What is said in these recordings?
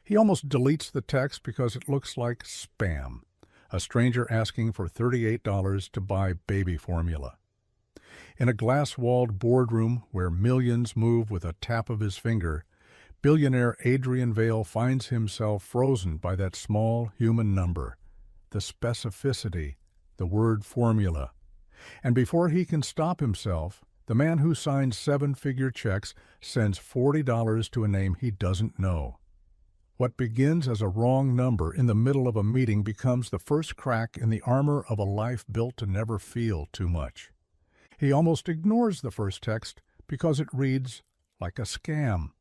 He almost deletes the text because it looks like spam. A stranger asking for $38 to buy baby formula. In a glass-walled boardroom where millions move with a tap of his finger, billionaire Adrian Vale finds himself frozen by that small human number, the specificity, the word formula. And before he can stop himself, the man who signs seven-figure checks sends $40 to a name he doesn't know. What begins as a wrong number in the middle of a meeting becomes the first crack in the armor of a life built to never feel too much. He almost ignores the first text because it reads like a scam.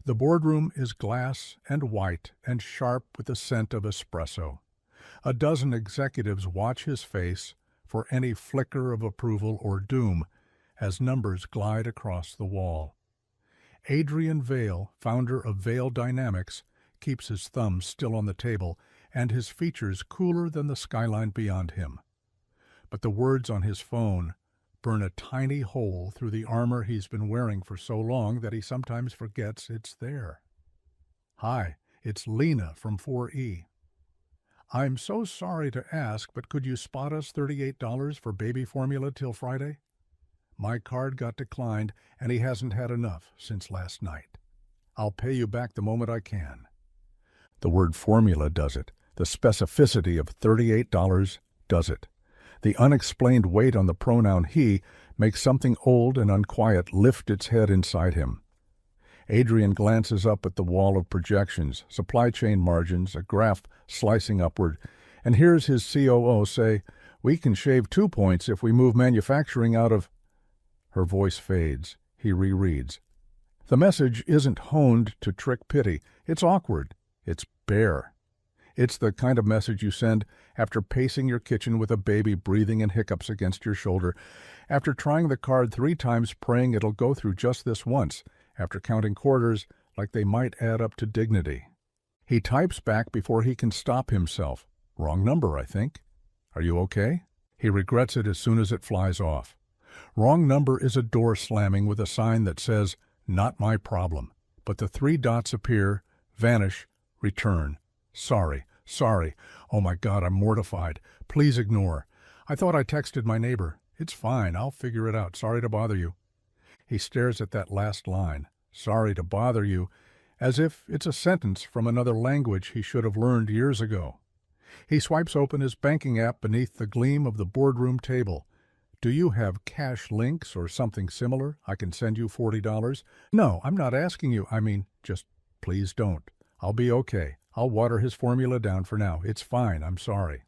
The boardroom is glass and white and sharp with the scent of espresso. A dozen executives watch his face for any flicker of approval or doom as numbers glide across the wall. Adrian Vale, founder of Vale Dynamics, keeps his thumb still on the table and his features cooler than the skyline beyond him. But the words on his phone burn a tiny hole through the armor he's been wearing for so long that he sometimes forgets it's there. Hi, it's Lena from 4E. I'm so sorry to ask, but could you spot us $38 for baby formula till Friday? My card got declined, and he hasn't had enough since last night. I'll pay you back the moment I can. The word formula does it. The specificity of $38 does it. The unexplained weight on the pronoun he makes something old and unquiet lift its head inside him. Adrian glances up at the wall of projections, supply chain margins, a graph slicing upward, and hears his COO say, "We can shave 2 points if we move manufacturing out of—" Her voice fades. He rereads. The message isn't honed to trick pity. It's awkward. It's bare. It's the kind of message you send after pacing your kitchen with a baby breathing in hiccups against your shoulder, after trying the card 3 times praying it'll go through just this once, after counting quarters like they might add up to dignity. He types back before he can stop himself. Wrong number, I think. Are you okay? He regrets it as soon as it flies off. Wrong number is a door slamming with a sign that says, "Not my problem." But the 3 dots appear, vanish, return. Sorry. Oh my God, I'm mortified. Please ignore. I thought I texted my neighbor. It's fine, I'll figure it out. Sorry to bother you. He stares at that last line, sorry to bother you, as if it's a sentence from another language he should have learned years ago. He swipes open his banking app beneath the gleam of the boardroom table. Do you have cash links or something similar? I can send you $40. No, I'm not asking you. I mean, just please don't. I'll be okay. I'll water his formula down for now. It's fine. I'm sorry.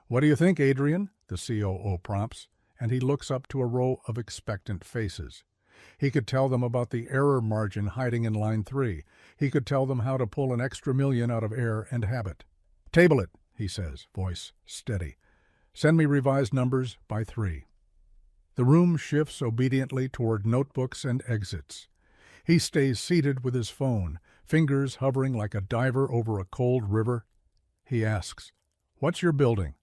What do you think, Adrian? The COO prompts, and he looks up to a row of expectant faces. He could tell them about the error margin hiding in line 3. He could tell them how to pull an extra million out of air and habit. Table it, he says, voice steady. Send me revised numbers by 3. The room shifts obediently toward notebooks and exits. He stays seated with his phone, fingers hovering like a diver over a cold river. He asks, "What's your building?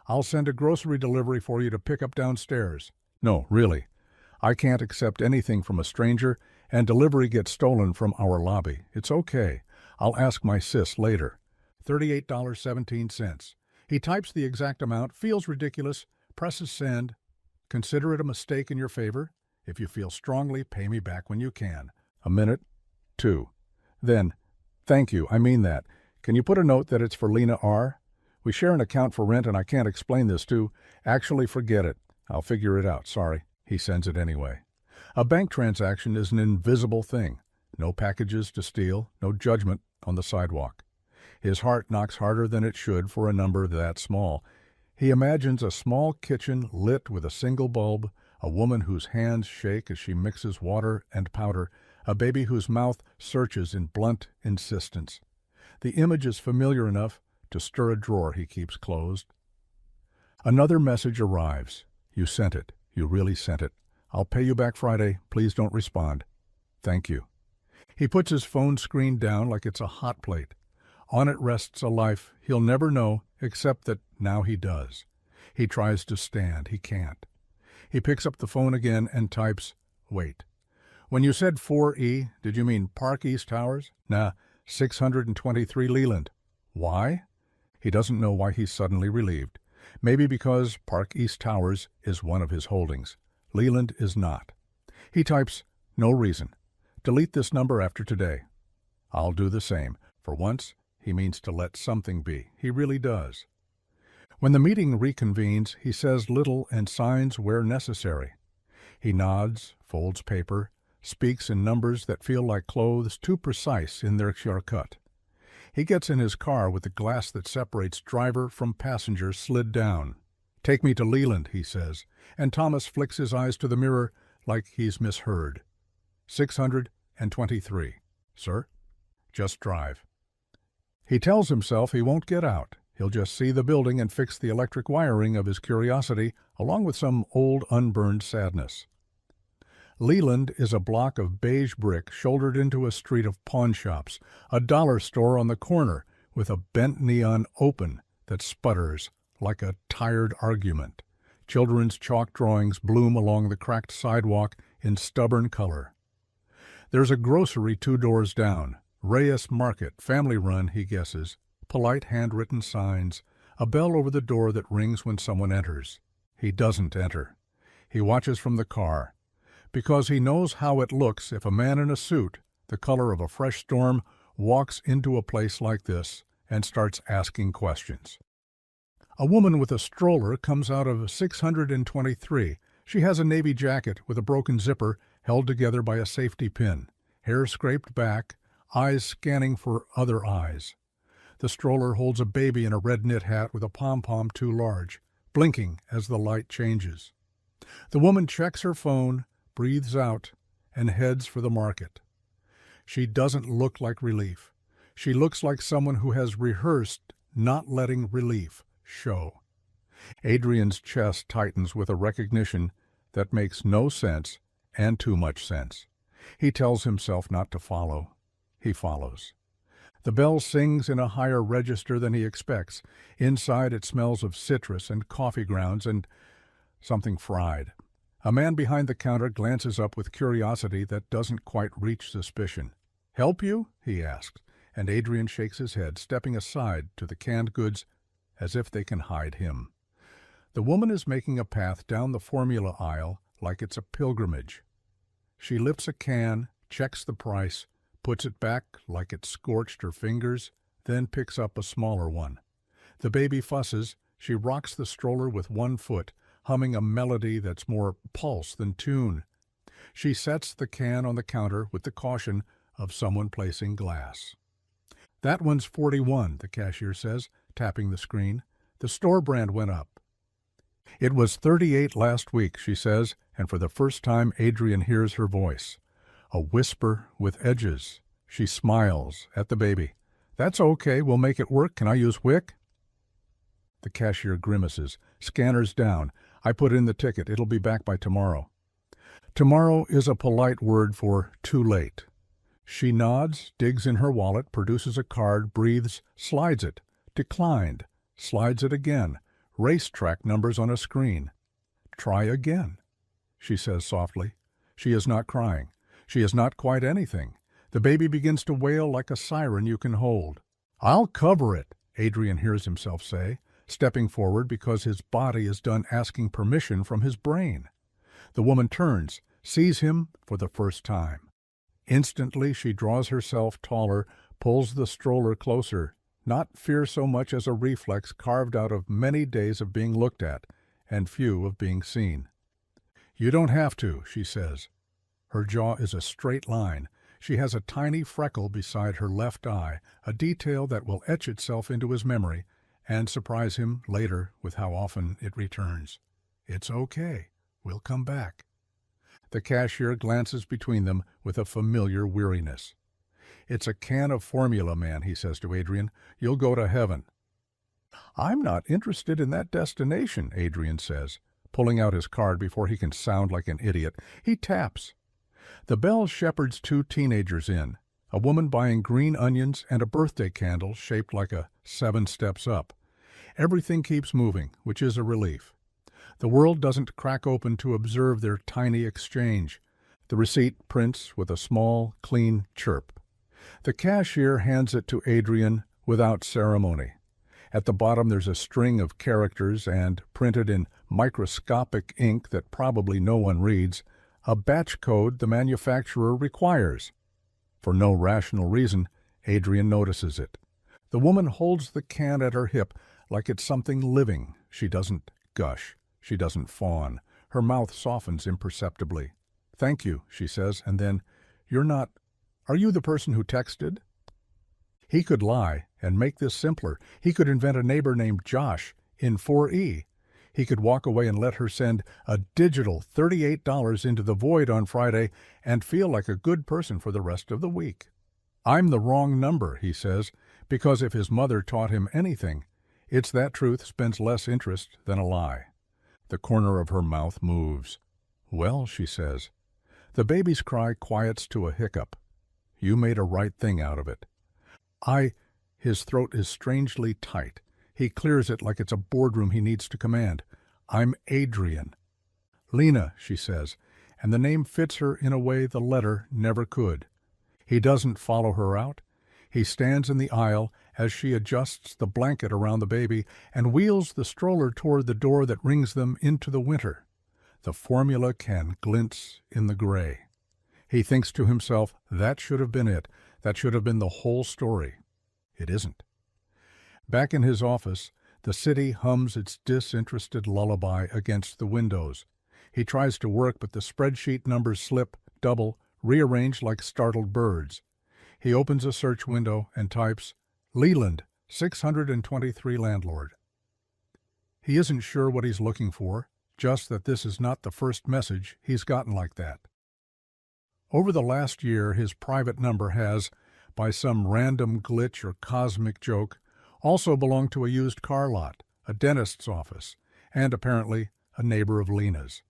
I'll send a grocery delivery for you to pick up downstairs." No, really. I can't accept anything from a stranger, and delivery gets stolen from our lobby. It's okay. I'll ask my sis later. $38.17. He types the exact amount, feels ridiculous, presses send. Consider it a mistake in your favor. If you feel strongly, pay me back when you can. A minute. 2. Then, thank you, I mean that. Can you put a note that it's for Lena R? We share an account for rent and I can't explain this to. Actually, forget it. I'll figure it out, sorry. He sends it anyway. A bank transaction is an invisible thing. No packages to steal, no judgment on the sidewalk. His heart knocks harder than it should for a number that small. He imagines a small kitchen lit with a single bulb, a woman whose hands shake as she mixes water and powder, a baby whose mouth searches in blunt insistence. The image is familiar enough to stir a drawer he keeps closed. Another message arrives. You sent it. You really sent it. I'll pay you back Friday. Please don't respond. Thank you. He puts his phone screen down like it's a hot plate. On it rests a life he'll never know, except that now he does. He tries to stand. He can't. He picks up the phone again and types, "Wait. When you said 4E, did you mean Park East Towers?" Nah, 623 Leland. Why? He doesn't know why he's suddenly relieved. Maybe because Park East Towers is one of his holdings. Leland is not. He types, "No reason. Delete this number after today." I'll do the same. For once, he means to let something be. He really does. When the meeting reconvenes, he says little and signs where necessary. He nods, folds paper, speaks in numbers that feel like clothes too precise in their shortcut. He gets in his car with the glass that separates driver from passenger slid down. "Take me to Leland," he says, and Thomas flicks his eyes to the mirror like he's misheard. 623. "Sir?" "Just drive." He tells himself he won't get out. He'll just see the building and fix the electric wiring of his curiosity, along with some old unburned sadness. Leland is a block of beige brick shouldered into a street of pawnshops, a dollar store on the corner with a bent neon open that sputters like a tired argument. Children's chalk drawings bloom along the cracked sidewalk in stubborn color. There's a grocery 2 doors down. Reyes Market, family run, he guesses. Polite handwritten signs. A bell over the door that rings when someone enters. He doesn't enter. He watches from the car. Because he knows how it looks if a man in a suit, the color of a fresh storm, walks into a place like this and starts asking questions. A woman with a stroller comes out of 623. She has a navy jacket with a broken zipper held together by a safety pin, hair scraped back, eyes scanning for other eyes. The stroller holds a baby in a red knit hat with a pom-pom too large, blinking as the light changes. The woman checks her phone, breathes out, and heads for the market. She doesn't look like relief. She looks like someone who has rehearsed not letting relief show. Adrian's chest tightens with a recognition that makes no sense and too much sense. He tells himself not to follow. He follows. The bell sings in a higher register than he expects. Inside it smells of citrus and coffee grounds and something fried. A man behind the counter glances up with curiosity that doesn't quite reach suspicion. "Help you?" he asks, and Adrian shakes his head, stepping aside to the canned goods as if they can hide him. The woman is making a path down the formula aisle like it's a pilgrimage. She lifts a can, checks the price, puts it back like it scorched her fingers, then picks up a smaller one. The baby fusses. She rocks the stroller with one foot, humming a melody that's more pulse than tune. She sets the can on the counter with the caution of someone placing glass. "That one's 41, the cashier says, tapping the screen. "The store brand went up." "It was 38 last week," she says, and for the first time Adrian hears her voice. A whisper with edges. She smiles at the baby. "That's okay, we'll make it work. Can I use WIC?" The cashier grimaces. Scanner's down. "I put in the ticket. It'll be back by tomorrow." Tomorrow is a polite word for too late. She nods, digs in her wallet, produces a card, breathes, slides it. Declined. Slides it again. Racetrack numbers on a screen. "Try again," she says softly. She is not crying. She is not quite anything. The baby begins to wail like a siren you can hold. "I'll cover it," Adrian hears himself say, stepping forward because his body is done asking permission from his brain. The woman turns, sees him for the first time. Instantly she draws herself taller, pulls the stroller closer, not fear so much as a reflex carved out of many days of being looked at, and few of being seen. "You don't have to," she says. Her jaw is a straight line. She has a tiny freckle beside her left eye, a detail that will etch itself into his memory and surprise him later with how often it returns. "It's okay. We'll come back." The cashier glances between them with a familiar weariness. "It's a can of formula, man," he says to Adrian. "You'll go to heaven." "I'm not interested in that destination," Adrian says, pulling out his card before he can sound like an idiot. He taps. The bell shepherds 2 teenagers in, a woman buying green onions and a birthday candle shaped like a 7 steps up. Everything keeps moving, which is a relief. The world doesn't crack open to observe their tiny exchange. The receipt prints with a small, clean chirp. The cashier hands it to Adrian without ceremony. At the bottom there's a string of characters and, printed in microscopic ink that probably no one reads, a batch code the manufacturer requires. For no rational reason, Adrian notices it. The woman holds the can at her hip like it's something living. She doesn't gush. She doesn't fawn. Her mouth softens imperceptibly. "Thank you," she says, and then, Are you the person who texted?" He could lie and make this simpler. He could invent a neighbor named Josh in 4E. He could walk away and let her send a digital $38 into the void on Friday and feel like a good person for the rest of the week. "I'm the wrong number," he says, because if his mother taught him anything, it's that truth spends less interest than a lie. The corner of her mouth moves. "Well," she says. The baby's cry quiets to a hiccup. "You made a right thing out of it." His throat is strangely tight. He clears it like it's a boardroom he needs to command. "I'm Adrian." "Lena," she says, and the name fits her in a way the letter never could. He doesn't follow her out. He stands in the aisle as she adjusts the blanket around the baby and wheels the stroller toward the door that rings them into the winter. The formula can glints in the gray. He thinks to himself, that should have been it. That should have been the whole story. It isn't. Back in his office, the city hums its disinterested lullaby against the windows. He tries to work, but the spreadsheet numbers slip, double, rearrange like startled birds. He opens a search window and types, "Leland, 623 landlord." He isn't sure what he's looking for, just that this is not the first message he's gotten like that. Over the last year, his private number has, by some random glitch or cosmic joke, also belonged to a used car lot, a dentist's office, and apparently a neighbor of Lena's.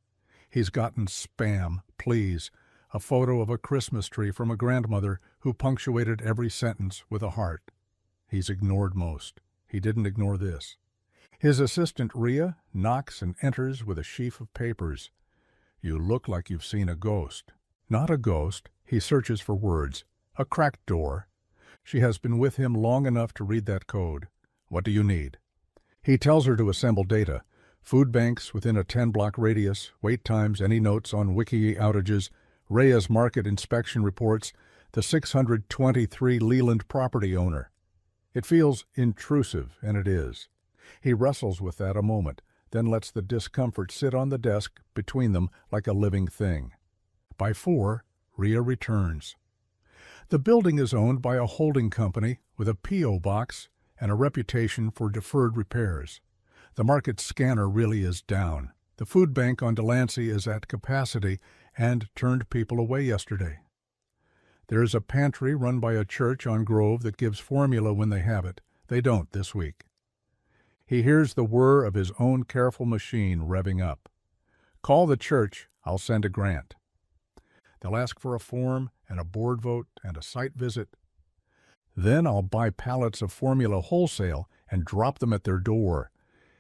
He's gotten spam, please, a photo of a Christmas tree from a grandmother who punctuated every sentence with a heart. He's ignored most. He didn't ignore this. His assistant, Rhea, knocks and enters with a sheaf of papers. "You look like you've seen a ghost." Not a ghost. He searches for words. A cracked door. She has been with him long enough to read that code. "What do you need?" He tells her to assemble data. Food banks within a 10-block radius, wait times, any notes on wiki outages, Rhea's market inspection reports, the 623 Leland property owner. It feels intrusive, and it is. He wrestles with that a moment, then lets the discomfort sit on the desk between them like a living thing. By 4, Rhea returns. The building is owned by a holding company with a P.O. box and a reputation for deferred repairs. The market scanner really is down. The food bank on Delancey is at capacity and turned people away yesterday. There is a pantry run by a church on Grove that gives formula when they have it. They don't this week. He hears the whir of his own careful machine revving up. "Call the church. I'll send a grant." They'll ask for a form and a board vote and a site visit. "Then I'll buy pallets of formula wholesale and drop them at their door."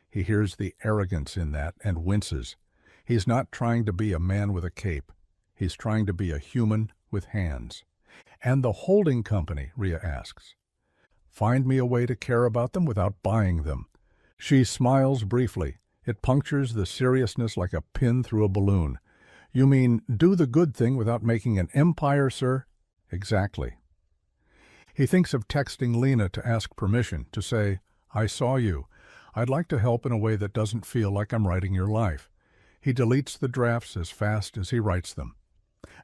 He hears the arrogance in that and winces. He's not trying to be a man with a cape. He's trying to be a human with hands. "And the holding company?" Rhea asks. "Find me a way to care about them without buying them." She smiles briefly. It punctures the seriousness like a pin through a balloon. "You mean do the good thing without making an empire, sir?" "Exactly." He thinks of texting Lena to ask permission, to say, "I saw you. I'd like to help in a way that doesn't feel like I'm writing your life." He deletes the drafts as fast as he writes them.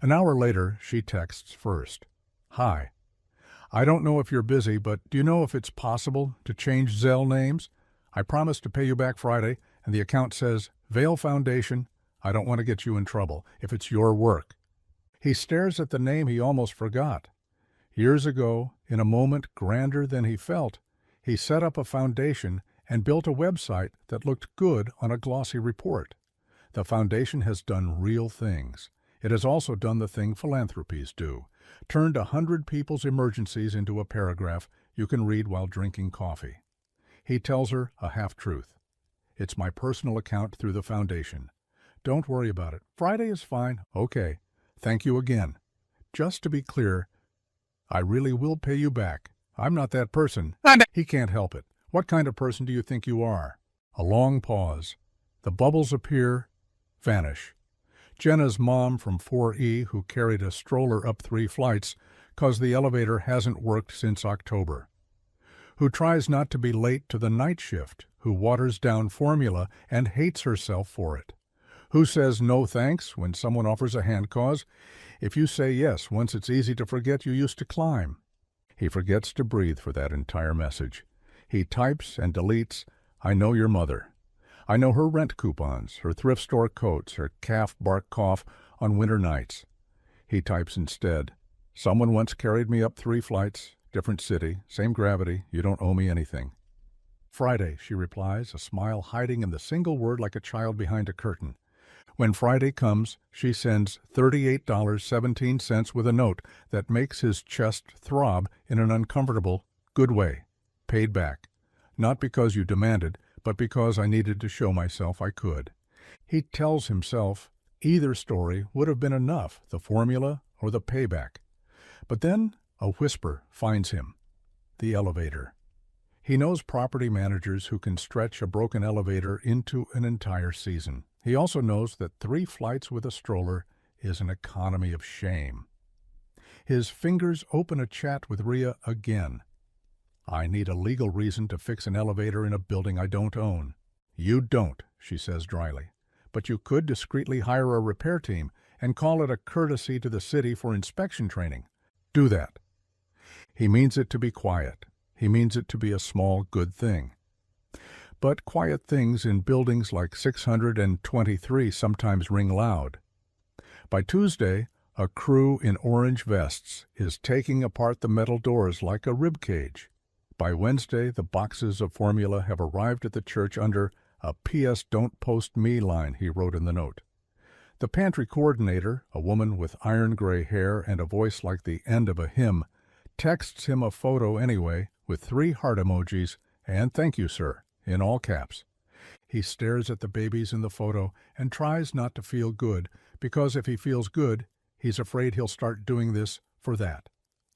An hour later, she texts first. "Hi. I don't know if you're busy, but do you know if it's possible to change Zelle names? I promised to pay you back Friday, and the account says Vale Foundation. I don't want to get you in trouble if it's your work." He stares at the name he almost forgot. Years ago, in a moment grander than he felt, he set up a foundation and built a website that looked good on a glossy report. The foundation has done real things. It has also done the thing philanthropies do, turned 100 people's emergencies into a paragraph you can read while drinking coffee. He tells her a half-truth. "It's my personal account through the foundation. Don't worry about it. Friday is fine." "Okay. Thank you again. Just to be clear, I really will pay you back. I'm not that person. He can't help it. What kind of person do you think you are? A long pause. The bubbles appear, vanish. Jenna's mom from 4E, who carried a stroller up 3 flights cause the elevator hasn't worked since October. Who tries not to be late to the night shift, who waters down formula and hates herself for it. Who says no thanks when someone offers a hand cause? If you say yes once, it's easy to forget you used to climb. He forgets to breathe for that entire message. He types and deletes, I know your mother. I know her rent coupons, her thrift store coats, her calf bark cough on winter nights. He types instead, someone once carried me up 3 flights, different city, same gravity, you don't owe me anything. Friday, she replies, a smile hiding in the single word like a child behind a curtain. When Friday comes, she sends $38.17 with a note that makes his chest throb in an uncomfortable, good way. Paid back. Not because you demanded, but because I needed to show myself I could. He tells himself either story would have been enough, the formula or the payback. But then a whisper finds him. The elevator. He knows property managers who can stretch a broken elevator into an entire season. He also knows that 3 flights with a stroller is an economy of shame. His fingers open a chat with Rhea again. I need a legal reason to fix an elevator in a building I don't own. You don't, she says dryly. But you could discreetly hire a repair team and call it a courtesy to the city for inspection training. Do that. He means it to be quiet. He means it to be a small, good thing. But quiet things in buildings like 623 sometimes ring loud. By Tuesday, a crew in orange vests is taking apart the metal doors like a rib cage. By Wednesday, the boxes of formula have arrived at the church under a P.S. Don't Post Me line he wrote in the note. The pantry coordinator, a woman with iron gray hair and a voice like the end of a hymn, texts him a photo anyway with 3 heart emojis and "Thank you, sir," in all caps. He stares at the babies in the photo and tries not to feel good, because if he feels good, he's afraid he'll start doing this for that,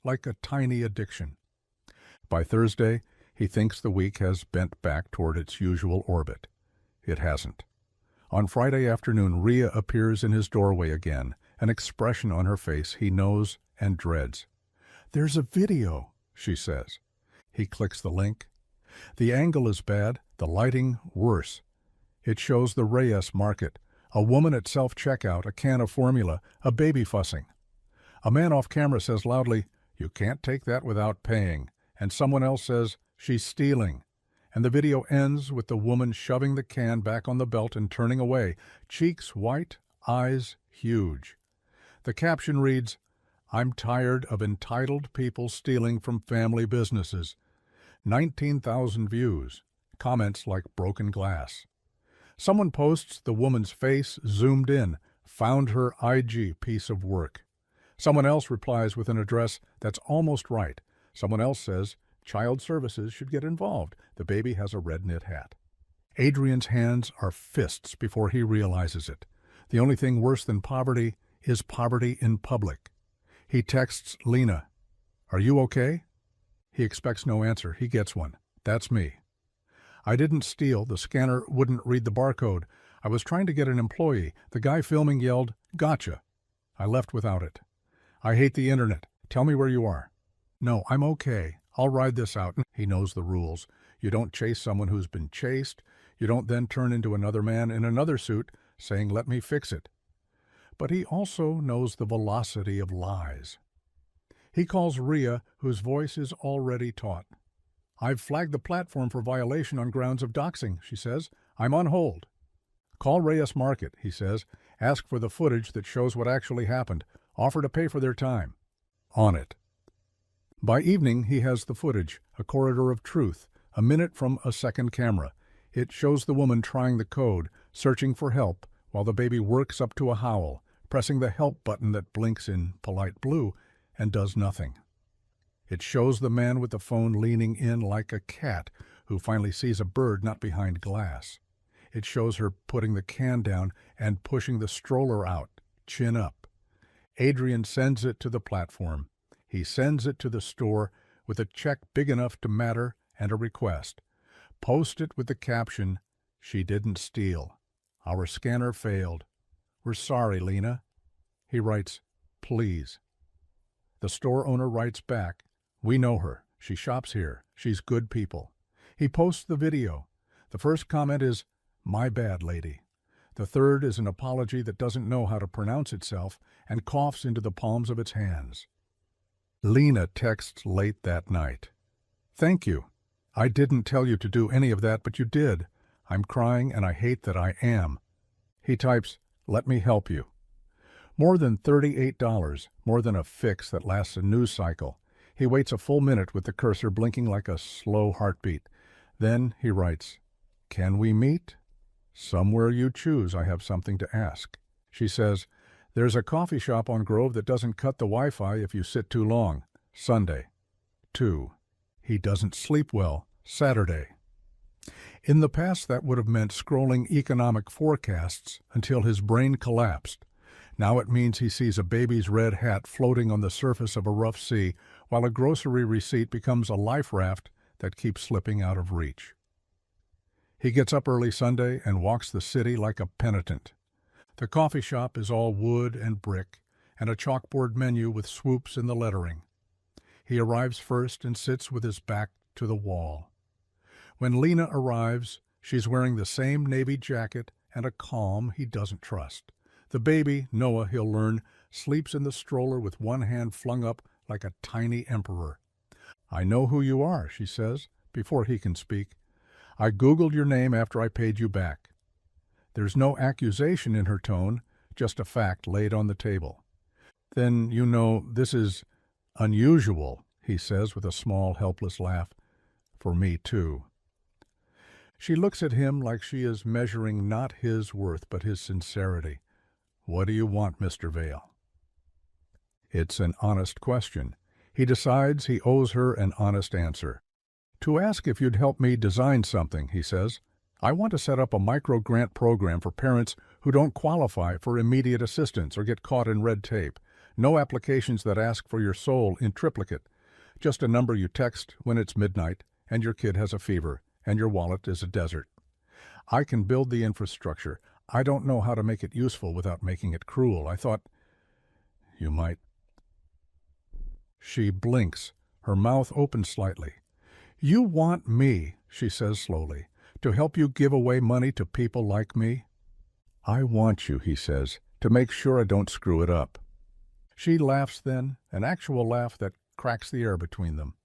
like a tiny addiction. By Thursday, he thinks the week has bent back toward its usual orbit. It hasn't. On Friday afternoon, Rhea appears in his doorway again, an expression on her face he knows and dreads. "There's a video," she says. He clicks the link. The angle is bad, the lighting worse. It shows the Reyes market, a woman at self-checkout, a can of formula, a baby fussing. A man off camera says loudly, "You can't take that without paying," and someone else says, "She's stealing." And the video ends with the woman shoving the can back on the belt and turning away, cheeks white, eyes huge. The caption reads, "I'm tired of entitled people stealing from family businesses." 19,000 views. Comments like broken glass. Someone posts the woman's face zoomed in, found her IG piece of work. Someone else replies with an address that's almost right. Someone else says, "Child services should get involved. The baby has a red knit hat." Adrian's hands are fists before he realizes it. The only thing worse than poverty is poverty in public. He texts Lena, "Are you okay?" He expects no answer. He gets one. "That's me." "I didn't steal. The scanner wouldn't read the barcode. I was trying to get an employee. The guy filming yelled, 'Gotcha.' I left without it. I hate the internet. Tell me where you are." "No, I'm okay. I'll ride this out." He knows the rules. You don't chase someone who's been chased. You don't then turn into another man in another suit saying, "Let me fix it." But he also knows the velocity of lies. He calls Rhea, whose voice is already taut. "I've flagged the platform for violation on grounds of doxing," she says. "I'm on hold." "Call Reyes Market," he says. "Ask for the footage that shows what actually happened. Offer to pay for their time." On it. By evening, he has the footage, a corridor of truth, a minute from a second camera. It shows the woman trying the code, searching for help, while the baby works up to a howl, pressing the help button that blinks in polite blue and does nothing. It shows the man with the phone leaning in like a cat who finally sees a bird not behind glass. It shows her putting the can down and pushing the stroller out, chin up. Adrian sends it to the platform. He sends it to the store with a check big enough to matter and a request. Post it with the caption, "She didn't steal. Our scanner failed. We're sorry, Lena." He writes, "Please." The store owner writes back, "We know her. She shops here. She's good people." He posts the video. The first comment is, "My bad, lady." The third is an apology that doesn't know how to pronounce itself and coughs into the palms of its hands. Lena texts late that night. "Thank you. I didn't tell you to do any of that, but you did. I'm crying and I hate that I am." He types, "Let me help you." More than $38, more than a fix that lasts a news cycle. He waits a full minute with the cursor blinking like a slow heartbeat. Then he writes, "Can we meet?" "Somewhere you choose, I have something to ask." She says, "There's a coffee shop on Grove that doesn't cut the Wi-Fi if you sit too long. Sunday." 2. He doesn't sleep well. Saturday. In the past, that would have meant scrolling economic forecasts until his brain collapsed. Now it means he sees a baby's red hat floating on the surface of a rough sea, while a grocery receipt becomes a life raft that keeps slipping out of reach. He gets up early Sunday and walks the city like a penitent. The coffee shop is all wood and brick, and a chalkboard menu with swoops in the lettering. He arrives first and sits with his back to the wall. When Lena arrives, she's wearing the same navy jacket and a calm he doesn't trust. The baby, Noah, he'll learn, sleeps in the stroller with one hand flung up like a tiny emperor. "I know who you are," she says, before he can speak. "I Googled your name after I paid you back." There's no accusation in her tone, just a fact laid on the table. "Then, you know, this is unusual," he says with a small, helpless laugh. "For me, too." She looks at him like she is measuring not his worth, but his sincerity. "What do you want, Mr. Vale?" It's an honest question. He decides he owes her an honest answer. "To ask if you'd help me design something," he says. "I want to set up a micro-grant program for parents who don't qualify for immediate assistance or get caught in red tape. No applications that ask for your soul in triplicate. Just a number you text when it's midnight and your kid has a fever and your wallet is a desert. I can build the infrastructure. I don't know how to make it useful without making it cruel. I thought you might." She blinks, her mouth opens slightly. "You want me," she says slowly, "to help you give away money to people like me?" "I want you," he says, "to make sure I don't screw it up." She laughs then, an actual laugh that cracks the air between them.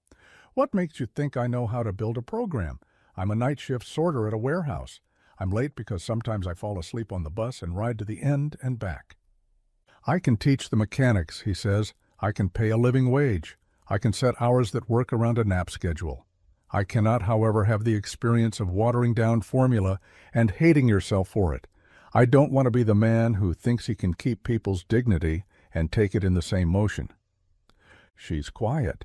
"What makes you think I know how to build a program? I'm a night shift sorter at a warehouse. I'm late because sometimes I fall asleep on the bus and ride to the end and back." "I can teach the mechanics," he says. "I can pay a living wage. I can set hours that work around a nap schedule. I cannot, however, have the experience of watering down formula and hating yourself for it. I don't want to be the man who thinks he can keep people's dignity and take it in the same motion." She's quiet.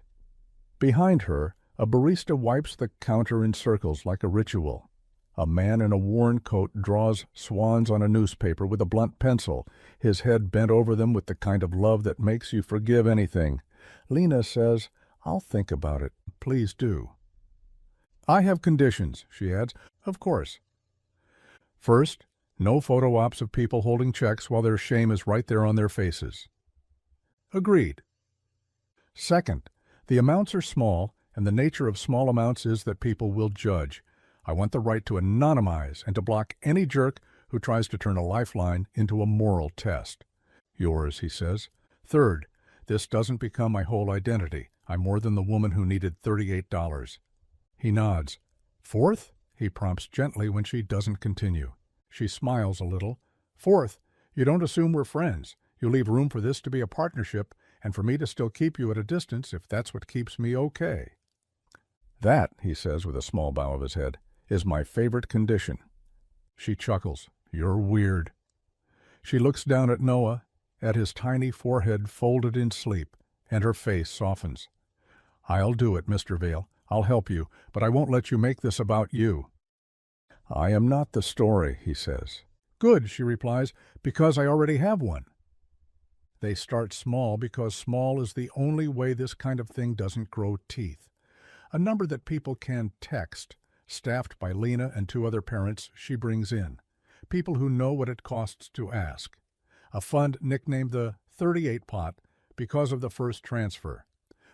Behind her, a barista wipes the counter in circles like a ritual. A man in a worn coat draws swans on a newspaper with a blunt pencil, his head bent over them with the kind of love that makes you forgive anything. Lena says, "I'll think about it. Please do." "I have conditions," she adds. "Of course." First, no photo ops of people holding checks while their shame is right there on their faces. Agreed. Second, the amounts are small, and the nature of small amounts is that people will judge. I want the right to anonymize and to block any jerk who tries to turn a lifeline into a moral test. "Yours," he says. Third, this doesn't become my whole identity. I'm more than the woman who needed $38. He nods. "Fourth?" he prompts gently when she doesn't continue. She smiles a little. "Fourth, you don't assume we're friends. You leave room for this to be a partnership and for me to still keep you at a distance if that's what keeps me okay." "That," he says with a small bow of his head, "is my favorite condition." She chuckles. "You're weird." She looks down at Noah, at his tiny forehead folded in sleep, and her face softens. "I'll do it, Mr. Vale. I'll help you, but I won't let you make this about you." "I am not the story," he says. "Good," she replies, "because I already have one." They start small because small is the only way this kind of thing doesn't grow teeth. A number that people can text, staffed by Lena and two other parents she brings in. People who know what it costs to ask. A fund nicknamed the 38 pot because of the first transfer.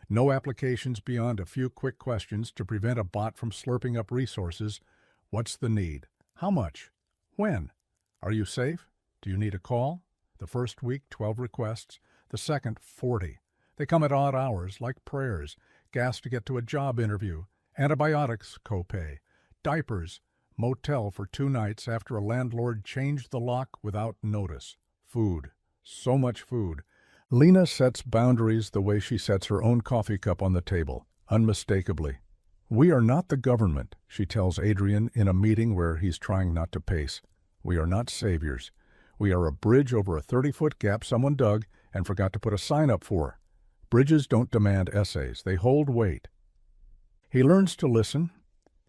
No applications beyond a few quick questions to prevent a bot from slurping up resources. What's the need? How much? When? Are you safe? Do you need a call? The first week, 12 requests. The second, 40. They come at odd hours, like prayers, gas to get to a job interview, antibiotics copay, diapers, motel for 2 nights after a landlord changed the lock without notice, food, so much food. Lena sets boundaries the way she sets her own coffee cup on the table, unmistakably. We are not the government, she tells Adrian in a meeting where he's trying not to pace. We are not saviors. We are a bridge over a 30-foot gap someone dug and forgot to put a sign up for. Bridges don't demand essays. They hold weight. He learns to listen.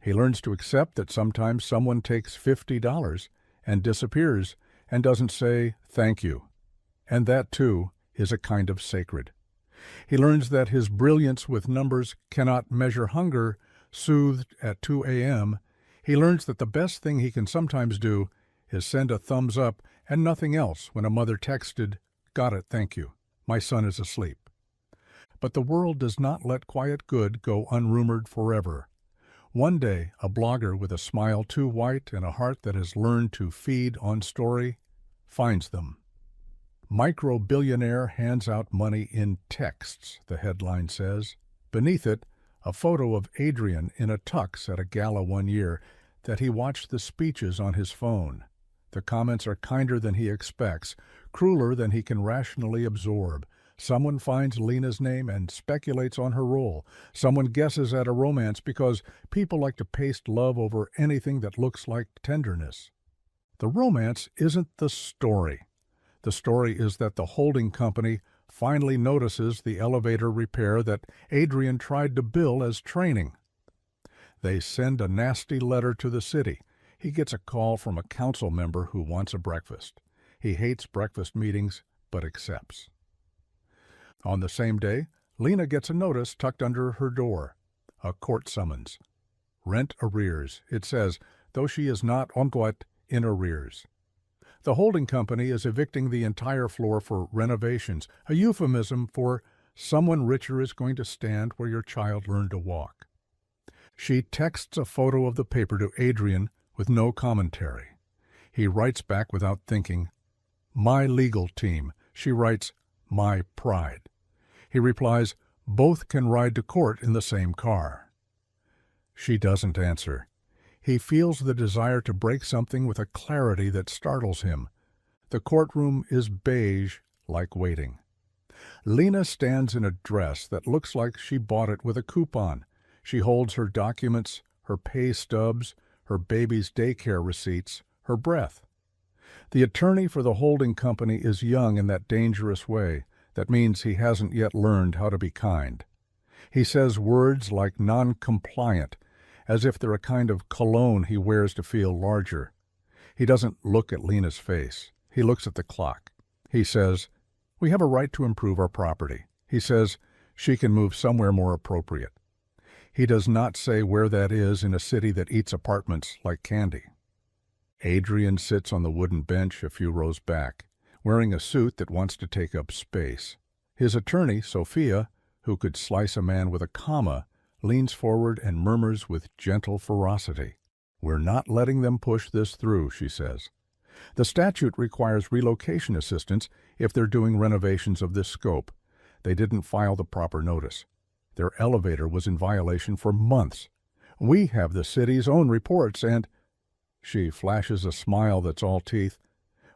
He learns to accept that sometimes someone takes $50 and disappears and doesn't say thank you. And that, too, is a kind of sacred. He learns that his brilliance with numbers cannot measure hunger soothed at 2 a.m. He learns that the best thing he can sometimes do is send a thumbs up and nothing else when a mother texted, "Got it, thank you. My son is asleep." But the world does not let quiet good go unrumored forever. One day, a blogger with a smile too white and a heart that has learned to feed on story finds them. Micro-billionaire hands out money in texts, the headline says. Beneath it, a photo of Adrian in a tux at a gala one year that he watched the speeches on his phone. The comments are kinder than he expects, crueler than he can rationally absorb. Someone finds Lena's name and speculates on her role. Someone guesses at a romance because people like to paste love over anything that looks like tenderness. The romance isn't the story. The story is that the holding company finally notices the elevator repair that Adrian tried to bill as training. They send a nasty letter to the city. He gets a call from a council member who wants a breakfast. He hates breakfast meetings, but accepts. On the same day, Lena gets a notice tucked under her door. A court summons. Rent arrears, it says, though she is not enquête in arrears. The holding company is evicting the entire floor for renovations, a euphemism for someone richer is going to stand where your child learned to walk. She texts a photo of the paper to Adrian with no commentary. He writes back without thinking, "My legal team." She writes, "My pride." He replies, "Both can ride to court in the same car." She doesn't answer. He feels the desire to break something with a clarity that startles him. The courtroom is beige, like waiting. Lena stands in a dress that looks like she bought it with a coupon. She holds her documents, her pay stubs, her baby's daycare receipts, her breath. The attorney for the holding company is young in that dangerous way. That means he hasn't yet learned how to be kind. He says words like non-compliant, as if they're a kind of cologne he wears to feel larger. He doesn't look at Lena's face. He looks at the clock. He says, "We have a right to improve our property." He says, "She can move somewhere more appropriate." He does not say where that is in a city that eats apartments like candy. Adrian sits on the wooden bench a few rows back, wearing a suit that wants to take up space. His attorney, Sophia, who could slice a man with a comma, leans forward and murmurs with gentle ferocity. "We're not letting them push this through," she says. The statute requires relocation assistance if they're doing renovations of this scope. They didn't file the proper notice. Their elevator was in violation for months. We have the city's own reports and—" She flashes a smile that's all teeth.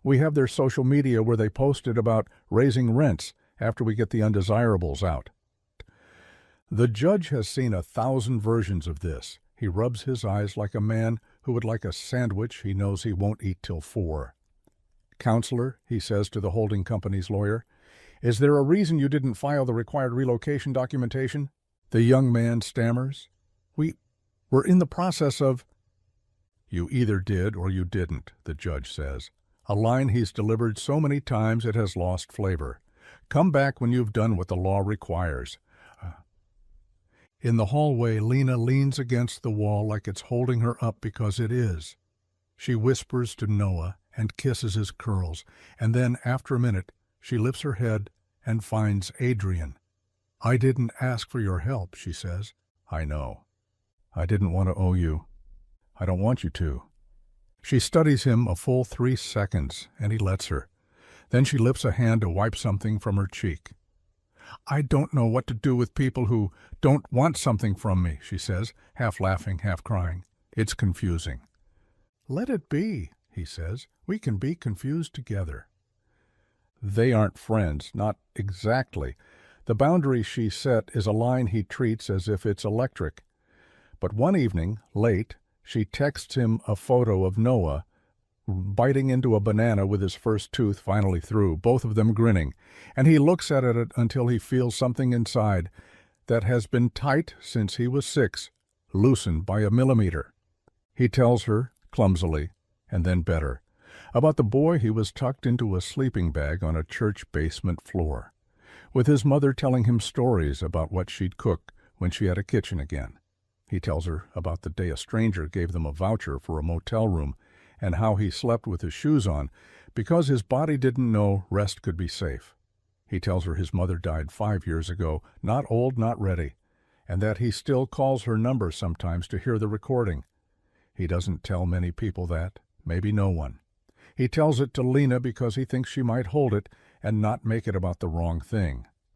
"We have their social media where they posted about raising rents after we get the undesirables out." The judge has seen 1,000 versions of this. He rubs his eyes like a man who would like a sandwich he knows he won't eat till 4. "Counselor," he says to the holding company's lawyer, "is there a reason you didn't file the required relocation documentation?" The young man stammers, We're in the process of—" "You either did or you didn't," the judge says, a line he's delivered so many times it has lost flavor. Come back when you've done what the law requires. In the hallway, Lena leans against the wall like it's holding her up because it is. She whispers to Noah and kisses his curls, and then, after a minute, she lifts her head and finds Adrian. "I didn't ask for your help," she says. "I know. I didn't want to owe you. I don't want you to." She studies him a full 3 seconds, and he lets her. Then she lifts a hand to wipe something from her cheek. "I don't know what to do with people who don't want something from me," she says, half laughing, half crying. "It's confusing." "Let it be," he says. "We can be confused together." They aren't friends, not exactly. The boundary she set is a line he treats as if it's electric. But one evening, late, she texts him a photo of Noah biting into a banana with his first tooth finally through, both of them grinning, and he looks at it until he feels something inside that has been tight since he was 6, loosened by a millimeter. He tells her, clumsily, and then better, about the boy he was tucked into a sleeping bag on a church basement floor, with his mother telling him stories about what she'd cook when she had a kitchen again. He tells her about the day a stranger gave them a voucher for a motel room and how he slept with his shoes on because his body didn't know rest could be safe. He tells her his mother died 5 years ago, not old, not ready, and that he still calls her number sometimes to hear the recording. He doesn't tell many people that, maybe no one. He tells it to Lena because he thinks she might hold it and not make it about the wrong thing.